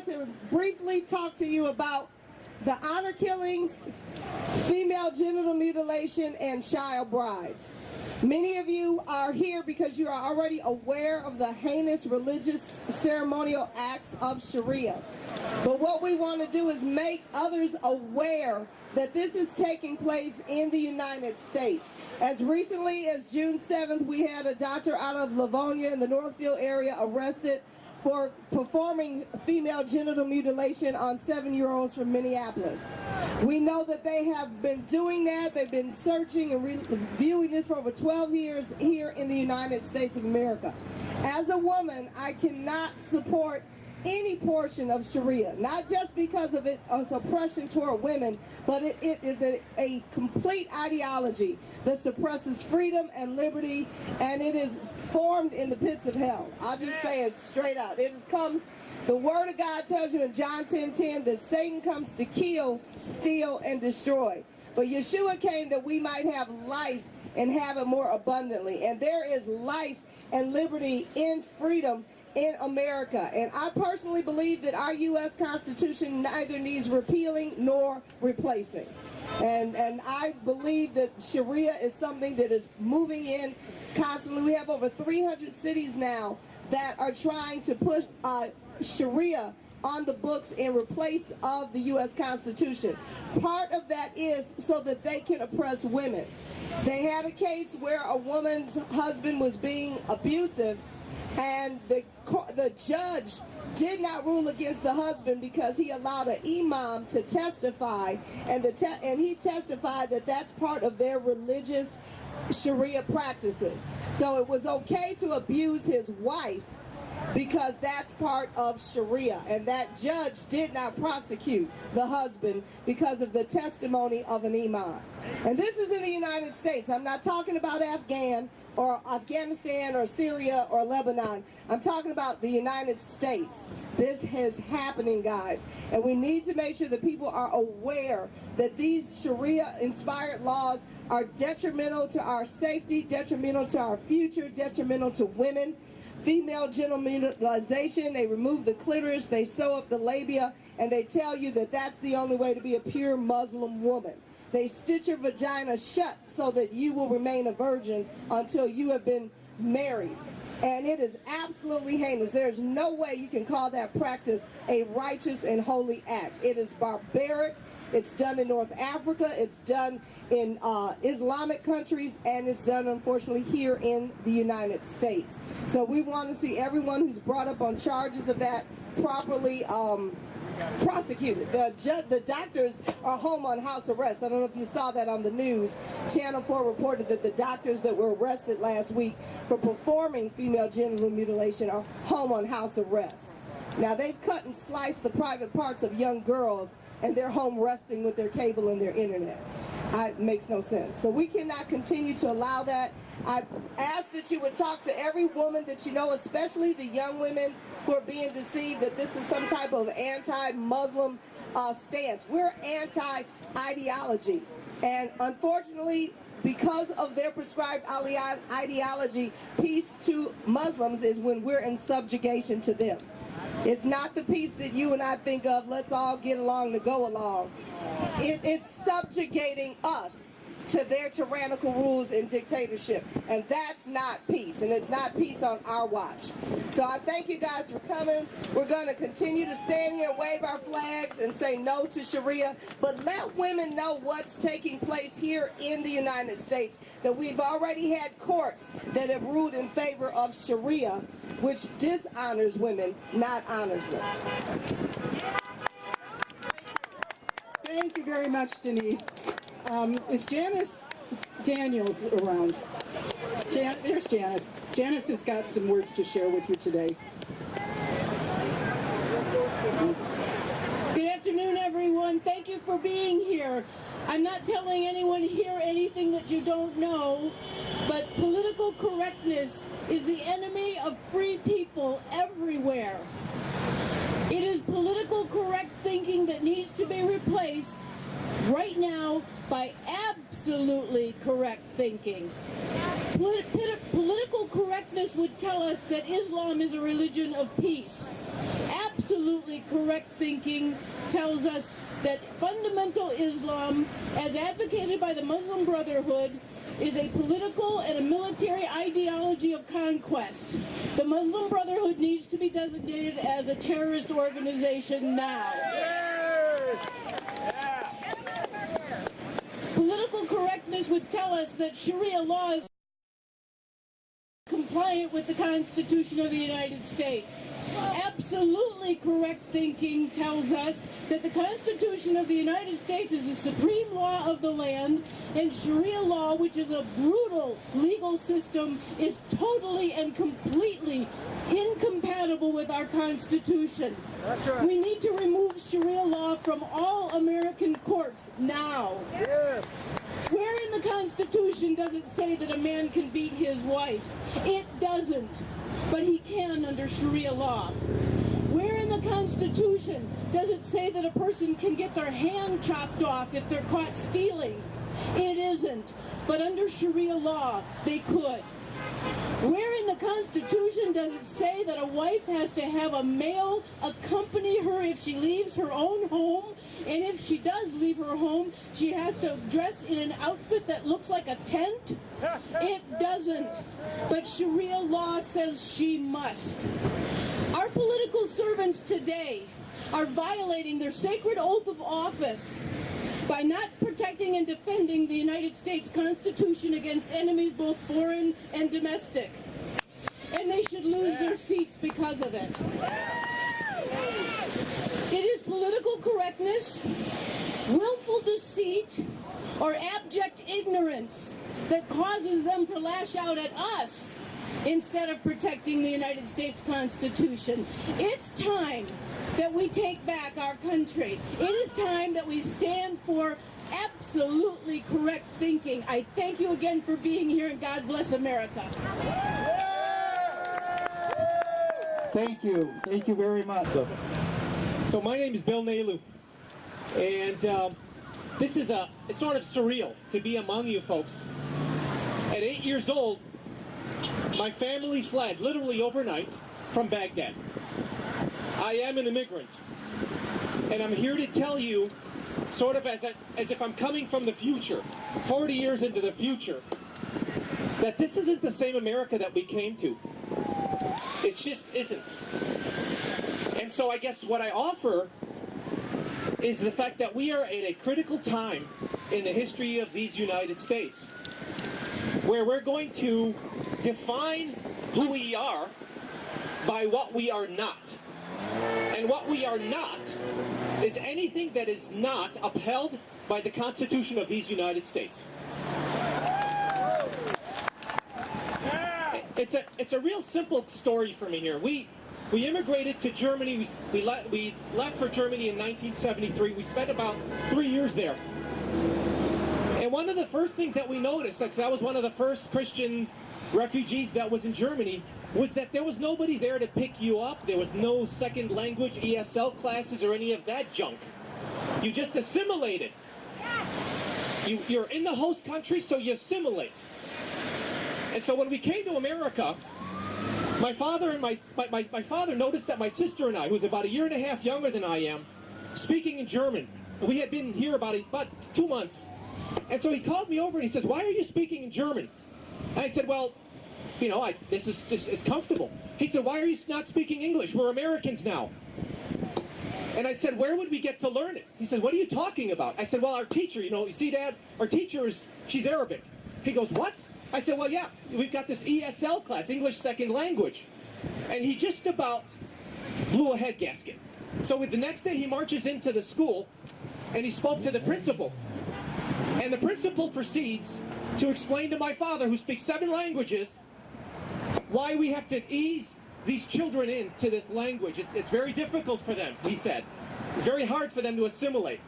want to briefly talk to you about the honor killings, female genital mutilation, and child brides. Many of you are here because you are already aware of the heinous religious ceremonial acts of Sharia. But what we want to do is make others aware that this is taking place in the United States. As recently as June 7th, we had a doctor out of Livonia in the Northfield area arrested for performing female genital mutilation on 7-year-olds from Minneapolis. We know that they have been doing that. They've been searching and reviewing this for over 12 years here in the United States of America. As a woman, I cannot support any portion of Sharia, not just because of its oppression toward women, but it is a complete ideology that suppresses freedom and liberty, and it is formed in the pits of hell. I'll just say it straight out. The Word of God tells you in John 10:10 that Satan comes to kill, steal, and destroy. But Yeshua came that we might have life and have it more abundantly. And there is life and liberty in freedom in America. And I personally believe that our U.S. Constitution neither needs repealing nor replacing. And I believe that Sharia is something that is moving in constantly. We have over 300 cities now that are trying to push Sharia on the books in replace of the U.S. Constitution. Part of that is so that they can oppress women. They had a case where a woman's husband was being abusive, and the judge did not rule against the husband because he allowed an imam to testify, and he testified that that's part of their religious Sharia practices. So it was okay to abuse his wife because that's part of Sharia, and that judge did not prosecute the husband because of the testimony of an imam. And this is in the United States. I'm not talking about Afghanistan or Syria or Lebanon. I'm talking about the United States. This is happening, guys, and we need to make sure that people are aware that these Sharia-inspired laws are detrimental to our safety, detrimental to our future, detrimental to women. Female genital mutilation, they remove the clitoris, they sew up the labia, and they tell you that that's the only way to be a pure Muslim woman. They stitch your vagina shut so that you will remain a virgin until you have been married. And it is absolutely heinous. There's no way you can call that practice a righteous and holy act. It is barbaric. It's done in North Africa, it's done in Islamic countries, and it's done, unfortunately, here in the United States. So we want to see everyone who's brought up on charges of that properly prosecuted. The doctors are home on house arrest. I don't know if you saw that on the news. Channel 4 reported that the doctors that were arrested last week for performing female genital mutilation are home on house arrest. Now, they've cut and sliced the private parts of young girls, and they're home resting with their cable and their internet. It makes no sense. So we cannot continue to allow that. I ask that you would talk to every woman that you know, especially the young women who are being deceived that this is some type of anti-Muslim stance. We're anti-ideology. And unfortunately, because of their prescribed ideology, peace to Muslims is when we're in subjugation to them. It's not the peace that you and I think of, let's all get along to go along. It's subjugating us to their tyrannical rules and dictatorship. And that's not peace. And it's not peace on our watch. So I thank you guys for coming. We're going to continue to stand here and wave our flags and say no to Sharia. But let women know what's taking place here in the United States. That we've already had courts that have ruled in favor of Sharia, which dishonors women, not honors them. Thank you very much, Denise. Is Janice Daniels around? There's Janice. Janice has got some words to share with you today. Good afternoon, everyone. Thank you for being here. I'm not telling anyone here anything that you don't know, but political correctness is the enemy of free people everywhere. It is political correct thinking that needs to be replaced right now by absolutely correct thinking. Political correctness would tell us that Islam is a religion of peace. absolutely correct thinking tells us that fundamental Islam, as advocated by the Muslim Brotherhood, is a political and a military ideology of conquest. The Muslim Brotherhood needs to be designated as a terrorist organization now. Political correctness would tell us that Sharia law is compliant with the Constitution of the United States. Absolutely correct thinking tells us that the Constitution of the United States is the supreme law of the land, and Sharia law, which is a brutal legal system, is totally and completely incompatible with our Constitution. That's right. We need to remove Sharia law from all American courts now. Yes. Where in the Constitution does it say that a man can beat his wife? It doesn't, but he can under Sharia law. Where in the Constitution does it say that a person can get their hand chopped off if they're caught stealing? It isn't, but under Sharia law, they could. Where in the Constitution does it say that a wife has to have a male accompany her if she leaves her own home? And if she does leave her home, she has to dress in an outfit that looks like a tent? It doesn't. But Sharia law says she must. Our political servants today are violating their sacred oath of office by not protecting and defending the United States Constitution against enemies both foreign and domestic. And they should lose their seats because of it. It is political correctness, willful deceit, or abject ignorance that causes them to lash out at us instead of protecting the United States Constitution. It's time that we take back our country. It is time that we stand for absolutely correct thinking. I thank you again for being here, and God bless America. Thank you. Thank you very much. So my name is Bill Nalu, and this is it's sort of surreal to be among you folks. At 8 years old, my family fled literally overnight from Baghdad. I am an immigrant, and I'm here to tell you, sort of as if I'm coming from the future, 40 years into the future, that this isn't the same America that we came to. It just isn't. And so I guess what I offer is the fact that we are at a critical time in the history of these United States, where we're going to define who we are by what we are not. And what we are not is anything that is not upheld by the Constitution of these United States. It's a real simple story for me here. We immigrated to Germany. We left for Germany in 1973. We spent about 3 years there. And one of the first things that we noticed, because I was one of the first Christian refugees that was in Germany, was that there was nobody there to pick you up. There was no second language ESL classes or any of that junk. You just assimilated. You're in the host country, so you assimilate. And so when we came to America, my father noticed that my sister and I, who's about 1.5 years younger than I am, speaking in German. We had been here about 2 months. And so he called me over and he says, "Why are you speaking in German?" And I said, "Well, you know, it's comfortable." He said, "Why are you not speaking English? We're Americans now." And I said, "Where would we get to learn it?" He said, "What are you talking about?" I said, "Well, our teacher, you see, Dad, our teacher she's Arabic." He goes, "What?" I said, "Well, yeah, we've got this ESL class, English Second Language." And he just about blew a head gasket. So the next day he marches into the school and he spoke to the principal. And the principal proceeds to explain to my father, who speaks 7 languages, why we have to ease these children into this language. It's very difficult for them, he said. It's very hard for them to assimilate.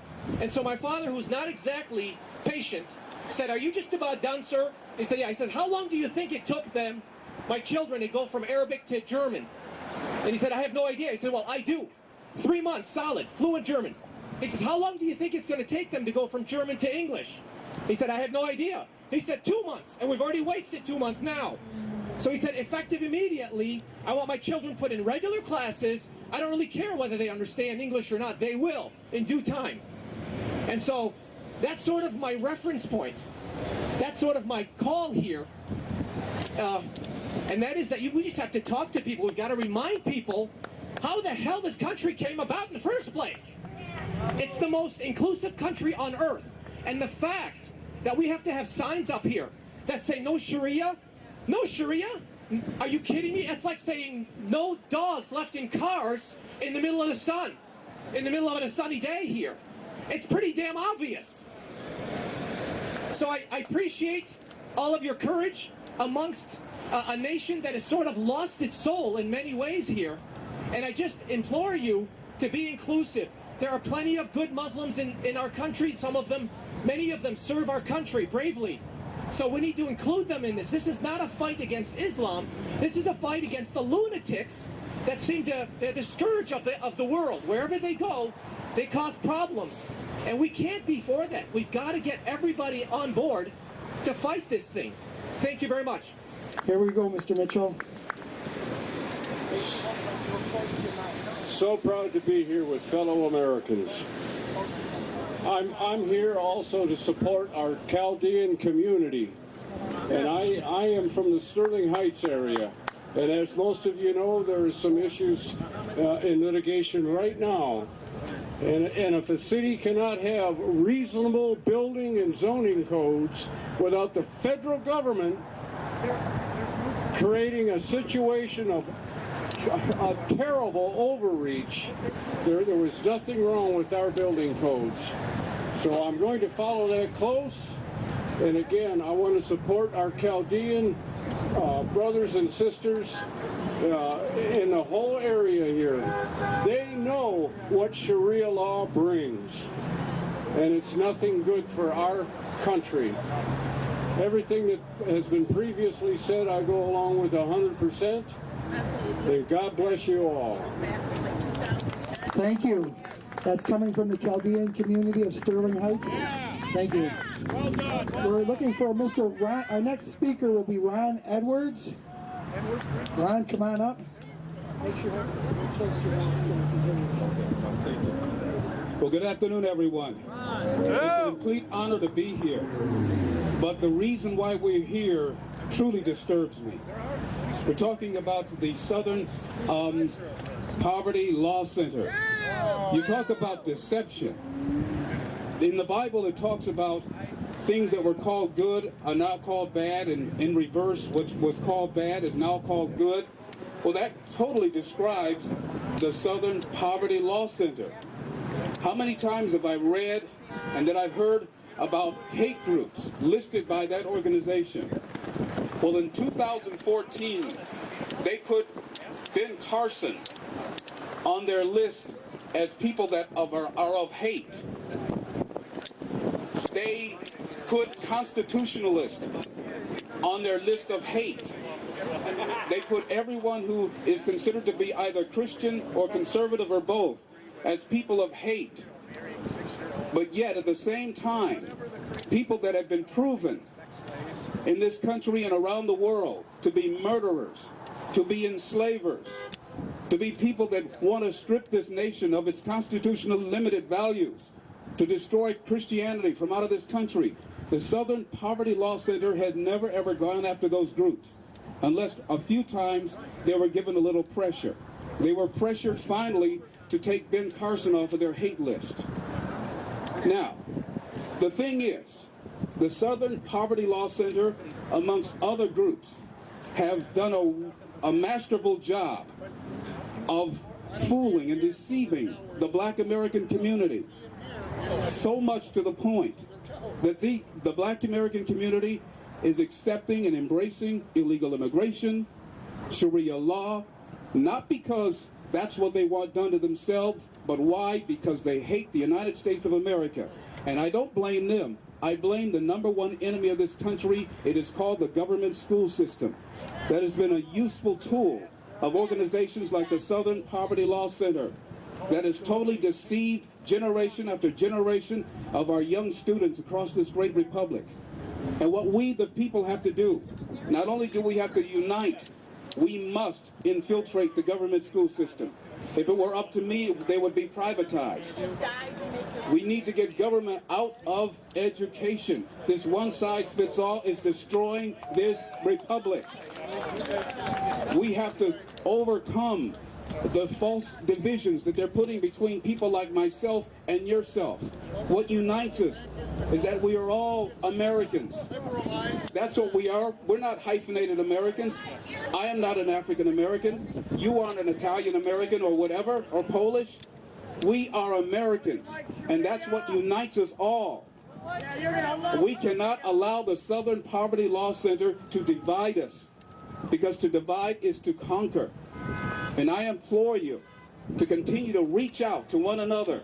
And so my father, who's not exactly patient, said, "Are you just about done, sir?" He said, "Yeah." I said, "How long do you think it took them, my children, to go from Arabic to German?" And he said, "I have no idea." He said, "Well, I do. 3 months, solid, fluent German." He says, "How long do you think it's going to take them to go from German to English?" He said, "I have no idea." He said 2 months, and we've already wasted 2 months now. So he said, effective immediately. I want my children put in regular classes. I don't really care whether they understand English or not. They will, in due time. And so that's sort of my reference point. That's sort of my call here. And that is that we just have to talk to people. We've got to remind people how the hell this country came about in the first place. It's the most inclusive country on earth. And the fact that we have to have signs up here that say no Sharia, no Sharia? Are you kidding me? It's like saying no dogs left in cars in the middle of the sun, in the middle of a sunny day here. It's pretty damn obvious. So I appreciate all of your courage amongst a nation that has sort of lost its soul in many ways here. And I just implore you to be inclusive. There are plenty of good Muslims in our country. Some of them, many of them serve our country bravely. So we need to include them in this. This is not a fight against Islam. This is a fight against the lunatics that seem to, they're the scourge of the world. Wherever they go, they cause problems. And we can't be for that. We've got to get everybody on board to fight this thing. Thank you very much. Here we go, Mr. Mitchell. So proud to be here with fellow Americans. I'm here also to support our Chaldean community, and I am from the Sterling Heights area, and as most of you know, there are some issues in litigation right now, and if a city cannot have reasonable building and zoning codes without the federal government creating a situation of a terrible overreach, there was nothing wrong with our building codes. So I'm going to follow that close. And again, I want to support our Chaldean brothers and sisters in the whole area here. They know what Sharia law brings, and it's nothing good for our country. Everything that has been previously said, I go along with 100%. And God bless you all. Thank you. That's coming from the Chaldean community of Sterling Heights. Thank you. Well done. We're looking for Mr. Ron. Our next speaker will be Ron Edwards. Ron, come on up. Make sure you're close to Ron so we can hear you. Well, good afternoon, everyone. It's a complete honor to be here. But the reason why we're here truly disturbs me. We're talking about the Southern Poverty Law Center. You talk about deception. In the Bible, it talks about things that were called good are now called bad, and in reverse, what was called bad is now called good. Well, that totally describes the Southern Poverty Law Center. How many times have I read and that I've heard about hate groups listed by that organization? Well, in 2014, they put Ben Carson on their list as people that are of hate. They put constitutionalists on their list of hate. They put everyone who is considered to be either Christian or conservative or both as people of hate. But yet, at the same time, people that have been proven in this country and around the world to be murderers, to be enslavers, to be people that want to strip this nation of its constitutional limited values, to destroy Christianity from out of this country. The Southern Poverty Law Center has never ever gone after those groups, unless a few times they were given a little pressure. They were pressured finally to take Ben Carson off of their hate list. Now, the thing is, the Southern Poverty Law Center, amongst other groups, have done a masterful job of fooling and deceiving the Black American community. So much to the point that the Black American community is accepting and embracing illegal immigration, Sharia law, not because that's what they want done to themselves, but why? Because they hate the United States of America. And I don't blame them. I blame the number one enemy of this country. It is called the government school system. That has been a useful tool of organizations like the Southern Poverty Law Center that has totally deceived generation after generation of our young students across this great republic. And what we, the people, have to do, not only do we have to unite, we must infiltrate the government school system. If it were up to me, they would be privatized. We need to get government out of education. This one-size-fits-all is destroying this republic. We have to overcome the false divisions that they're putting between people like myself and yourself. What unites us is that we are all Americans. That's what we are. We're not hyphenated Americans. I am not an African American. You aren't an Italian American or whatever, or Polish. We are Americans, and that's what unites us all. We cannot allow the Southern Poverty Law Center to divide us, because to divide is to conquer. And I implore you to continue to reach out to one another,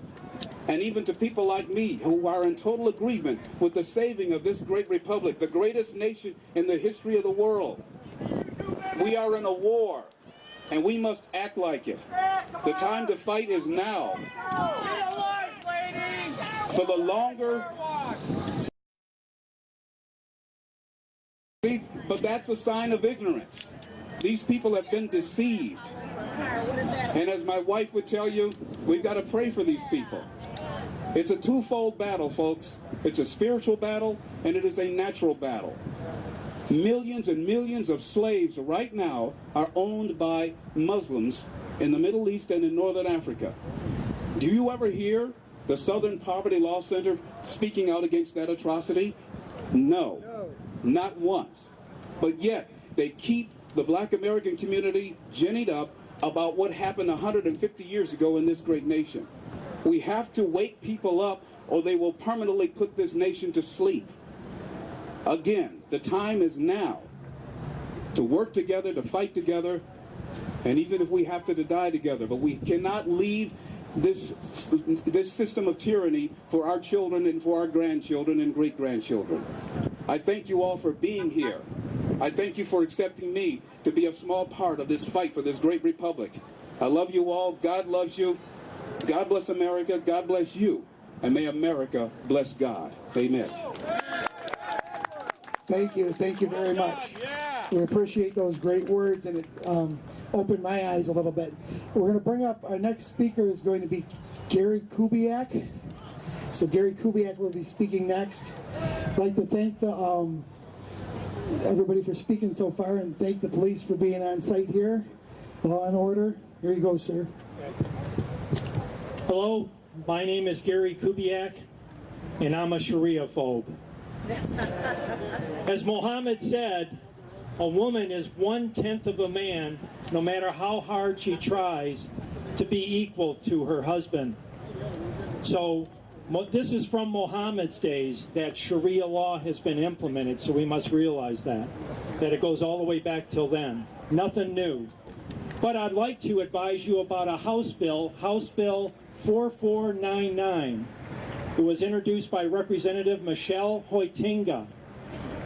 and even to people like me who are in total agreement with the saving of this great republic, the greatest nation in the history of the world. We are in a war, and we must act like it. The time to fight is now. For the longer... But that's a sign of ignorance. These people have been deceived. And as my wife would tell you, we've got to pray for these people. It's a twofold battle, folks. It's a spiritual battle, and it is a natural battle. Millions and millions of slaves right now are owned by Muslims in the Middle East and in Northern Africa. Do you ever hear the Southern Poverty Law Center speaking out against that atrocity? No, not once. But yet, they keep the black American community ginnied up about what happened 150 years ago in this great nation. We have to wake people up, or they will permanently put this nation to sleep. Again, the time is now to work together, to fight together, and even if we have to die together. But we cannot leave this system of tyranny for our children and for our grandchildren and great-grandchildren. I thank you all for being here. I thank you for accepting me to be a small part of this fight for this great republic. I love you all. God loves you. God bless America. God bless you. And may America bless God. Amen. Thank you. Thank you very much. We appreciate those great words, and it opened my eyes a little bit. We're going to bring up our next speaker is going to be Gary Kubiak. So Gary Kubiak will be speaking next. I'd like to thank the everybody for speaking so far, and thank the police for being on site here. Law and order. Here you go, sir. Hello, my name is Gary Kubiak, and I'm a Sharia phobe. As Muhammad said, a woman is 1/10 of a man, no matter how hard she tries to be equal to her husband. So this is from Muhammad's days that Sharia law has been implemented, so we must realize that it goes all the way back till then. Nothing new. But I'd like to advise you about a House Bill 4499. It was introduced by Representative Michelle Hoitinga.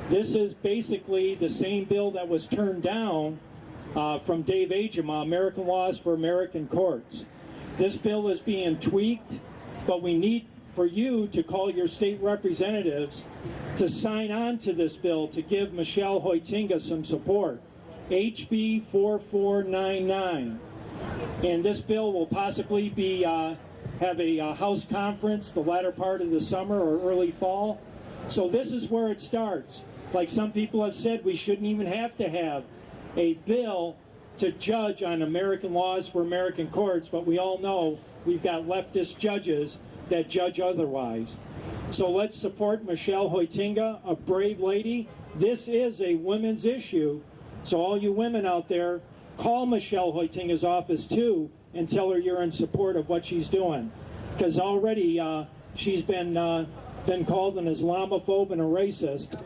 This is basically the same bill that was turned down from Dave Agema, American Laws for American Courts. This bill is being tweaked, but we need for you to call your state representatives to sign on to this bill to give Michelle Hoitinga some support. HB 4499. And this bill will possibly be have a House conference the latter part of the summer or early fall. So this is where it starts. Like some people have said, we shouldn't even have to have a bill to judge on American laws for American courts, but we all know we've got leftist judges that judge otherwise. So let's support Michelle Hoitinga, a brave lady. This is a women's issue, so all you women out there, call Michelle Hoitinga's office too and tell her you're in support of what she's doing, because already she's been called an Islamophobe and a racist,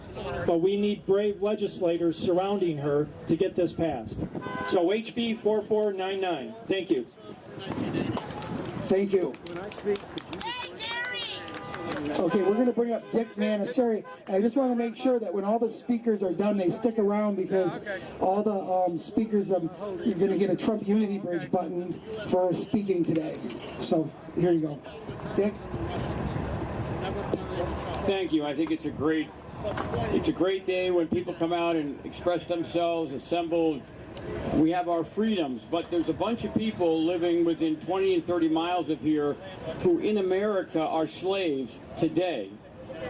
but we need brave legislators surrounding her to get this passed. So HB 4499. Thank you. Thank you. Okay, we're going to bring up Dick Manasari. And I just want to make sure that when all the speakers are done, they stick around, because all the speakers, you're going to get a Trump Unity Bridge button for speaking today. So here you go. Dick? Thank you. I think it's a great It's a great day when people come out and express themselves, assemble. We have our freedoms, but there's a bunch of people living within 20 and 30 miles of here who in America are slaves today.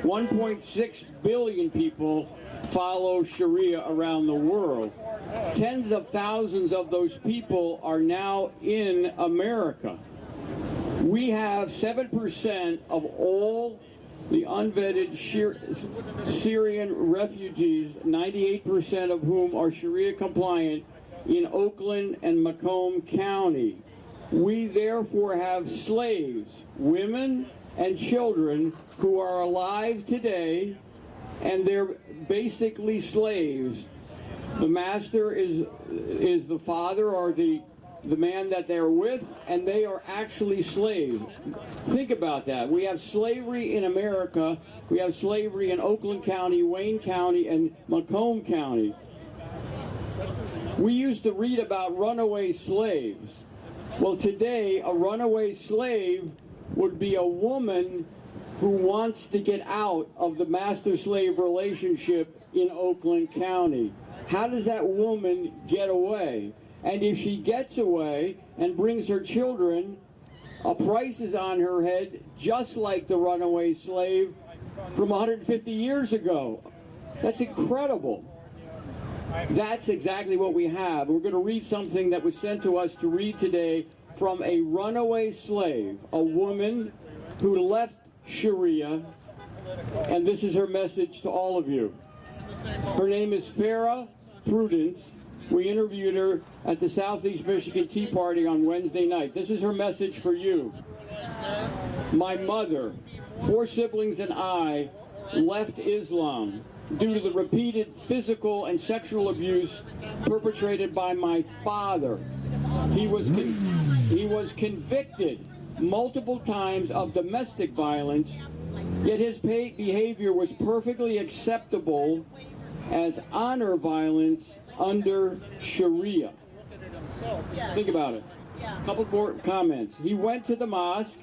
1.6 billion people follow Sharia around the world. Tens of thousands of those people are now in America. We have 7% of all the unvetted Syrian refugees, 98% of whom are Sharia compliant, in Oakland and Macomb County. We therefore have slaves, women and children who are alive today, and they're basically slaves. The master is the father or the man that they're with, and they are actually slaves. Think about that. We have slavery in America. We have slavery in Oakland County, Wayne County, and Macomb County. We used to read about runaway slaves. Well, today, a runaway slave would be a woman who wants to get out of the master-slave relationship in Oakland County. How does that woman get away? And if she gets away and brings her children, a price is on her head, just like the runaway slave from 150 years ago. That's incredible. That's exactly what we have. We're going to read something that was sent to us to read today from a runaway slave, a woman who left Sharia, and this is her message to all of you. Her name is Farah Prudence. We interviewed her at the Southeast Michigan Tea Party on Wednesday night. This is her message for you. My mother, 4 siblings, and I left Islam due to the repeated physical and sexual abuse perpetrated by my father. He was convicted multiple times of domestic violence, yet his behavior was perfectly acceptable as honor violence under Sharia. Think about it. A couple more comments. He went to the mosque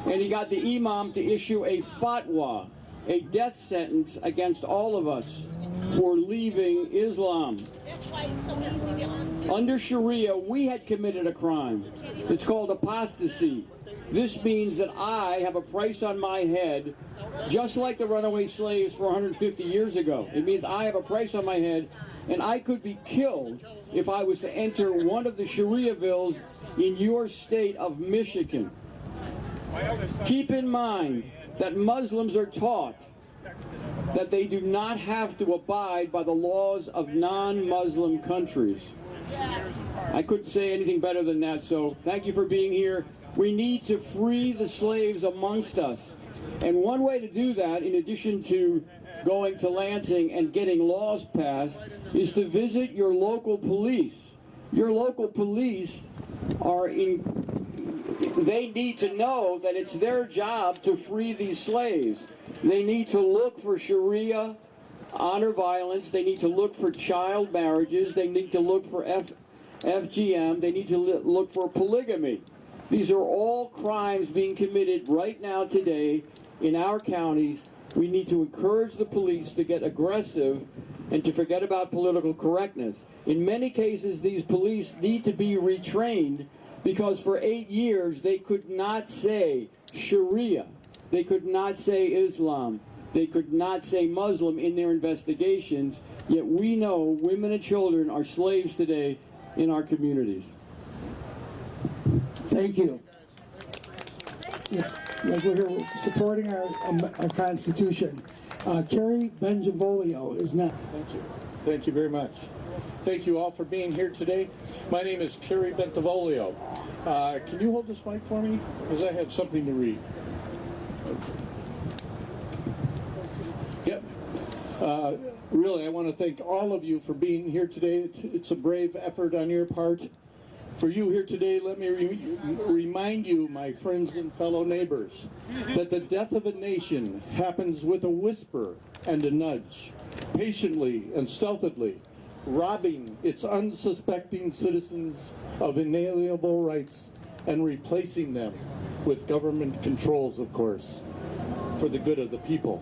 and he got the imam to issue a fatwa, a death sentence against all of us for leaving Islam. Under Sharia, we had committed a crime. It's called apostasy. This means that I have a price on my head, just like the runaway slaves for 150 years ago. It means I have a price on my head, and I could be killed if I was to enter one of the Sharia bills in your state of Michigan. Keep in mind that Muslims are taught that they do not have to abide by the laws of non-Muslim countries. I couldn't say anything better than that, so thank you for being here. We need to free the slaves amongst us. And one way to do that, in addition to going to Lansing and getting laws passed, is to visit your local police. Your local police they need to know that it's their job to free these slaves. They need to look for Sharia, honor violence. They need to look for child marriages. They need to look for FGM. They need to look for polygamy. These are all crimes being committed right now today in our counties. We need to encourage the police to get aggressive and to forget about political correctness. In many cases, these police need to be retrained because for 8 years they could not say Sharia. They could not say Islam. They could not say Muslim in their investigations, yet we know women and children are slaves today in our communities. Thank you. It's like we're here supporting our Constitution. Kerry Benjavolio is next. Thank you. Thank you very much. Thank you all for being here today. My name is Kerry Bentavolio. Can you hold this mic for me? Because I have something to read. Yep. Really, I want to thank all of you for being here today. It's a brave effort on your part. For you here today, let me remind you, my friends and fellow neighbors, that the death of a nation happens with a whisper and a nudge, patiently and stealthily, robbing its unsuspecting citizens of inalienable rights and replacing them with government controls, of course, for the good of the people.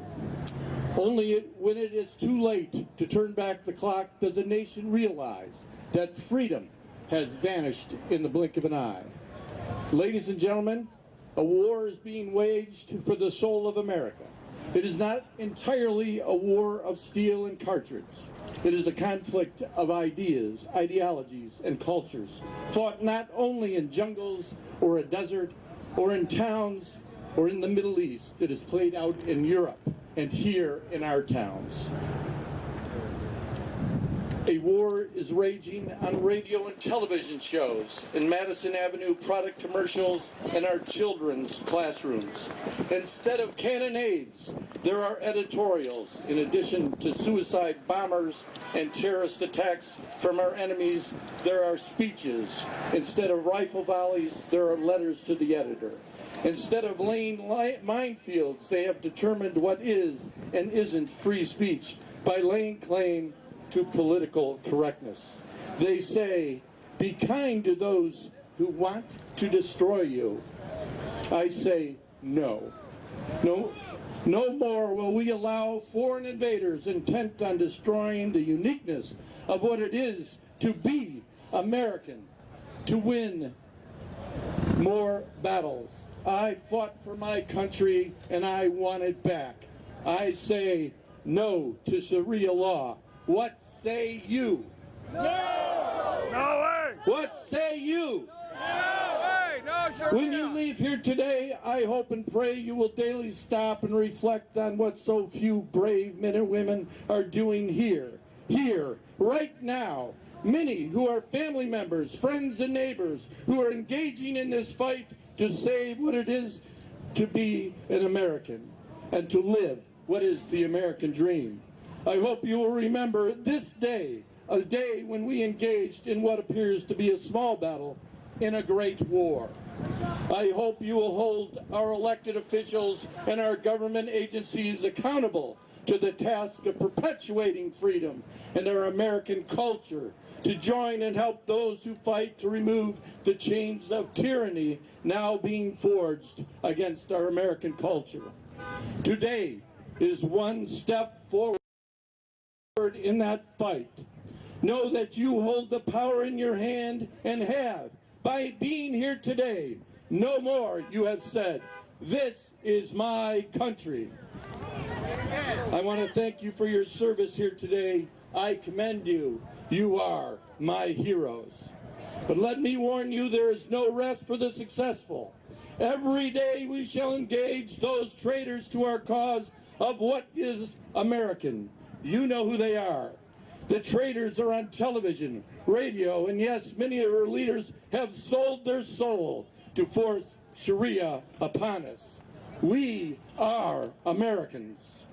Only when it is too late to turn back the clock does a nation realize that freedom has vanished in the blink of an eye. Ladies and gentlemen, a war is being waged for the soul of America. It is not entirely a war of steel and cartridge. It is a conflict of ideas, ideologies, and cultures, fought not only in jungles or a desert or in towns or in the Middle East. It is played out in Europe and here in our towns. A war is raging on radio and television shows, in Madison Avenue product commercials, and our children's classrooms. Instead of cannonades, there are editorials. In addition to suicide bombers and terrorist attacks from our enemies, there are speeches. Instead of rifle volleys, there are letters to the editor. Instead of laying minefields, they have determined what is and isn't free speech by laying claim to political correctness. They say, be kind to those who want to destroy you. I say, no. No more will we allow foreign invaders intent on destroying the uniqueness of what it is to be American, to win more battles. I fought for my country and I want it back. I say no to Sharia law. What say you? No! No way! What say you? No way! No Sharia! When you leave here today, I hope and pray you will daily stop and reflect on what so few brave men and women are doing here, right now. Many who are family members, friends and neighbors who are engaging in this fight to save what it is to be an American and to live what is the American dream. I hope you will remember this day, a day when we engaged in what appears to be a small battle in a great war. I hope you will hold our elected officials and our government agencies accountable to the task of perpetuating freedom and our American culture, to join and help those who fight to remove the chains of tyranny now being forged against our American culture. Today is one step forward in that fight. Know that you hold the power in your hand and have, by being here today, no more you have said, this is my country. I want to thank you for your service here today. I commend you. You are my heroes. But let me warn you, there is no rest for the successful. Every day we shall engage those traitors to our cause of what is American. You know who they are. The traitors are on television, radio, and yes, many of our leaders have sold their soul to force Sharia upon us. We are Americans.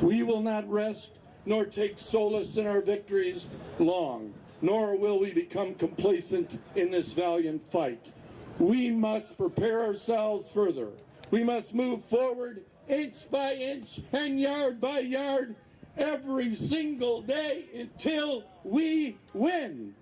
We will not rest nor take solace in our victories long, nor will we become complacent in this valiant fight. We must prepare ourselves further. We must move forward inch by inch and yard by yard every single day until we win.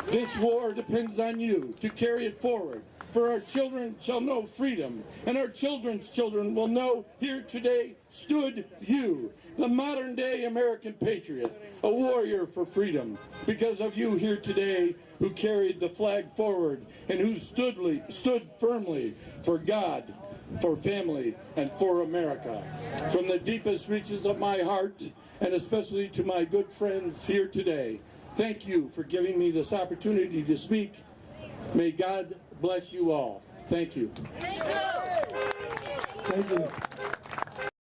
This war depends on you to carry it forward, for our children shall know freedom, and our children's children will know here today stood you, the modern-day American patriot, a warrior for freedom, because of you here today who carried the flag forward and who stood firmly for God, for family, and for America. From the deepest reaches of my heart, and especially to my good friends here today, thank you for giving me this opportunity to speak. May God bless you all. Thank you. Thank you.